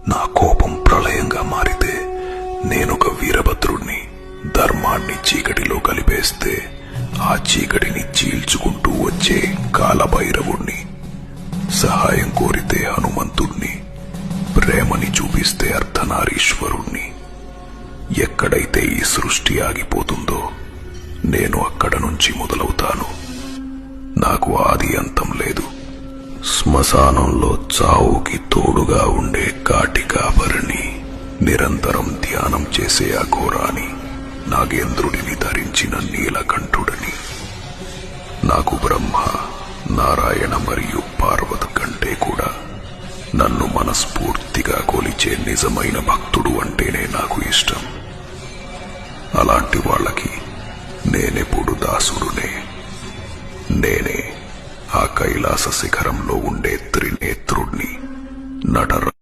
నా కోపం ప్రళయంగా మారితే నేనొక వీరభద్రుణ్ణి. ధర్మాన్ని చీకటిలో కలిపేస్తే ఆ చీకటిని చీల్చుకుంటూ వచ్చే కాలభైరవుణ్ణి. సహాయం కోరితే హనుమంతుణ్ణి, ప్రేమని చూపిస్తే అర్ధనారీశ్వరుణ్ణి. ఎక్కడైతే ఈ సృష్టి ఆగిపోతుందో నేను అక్కడ నుంచి మొదలవుతాను. నాకు ఆది అంతం లేదు. శ్మశానంలో చావుకి తోడుగా ఉండే కాటి కాపరిని, నిరంతరం ధ్యానం చేసే అఘోరాని, నాగేంద్రుడిని ధరించిన నీలకంఠుడిని. నాకు బ్రహ్మ, నారాయణ మరియు పార్వతి కంటే కూడా నన్ను మనస్ఫూర్తిగా కొలిచే నిజమైన భక్తుడు అంటేనే నాకు ఇష్టం. అలాంటి వాళ్ళకి నేనెప్పుడు దాసుడునే. నేనే ఆ కైలాస శిఖరంలో ఉండే త్రినేత్రుణ్ణి, నటర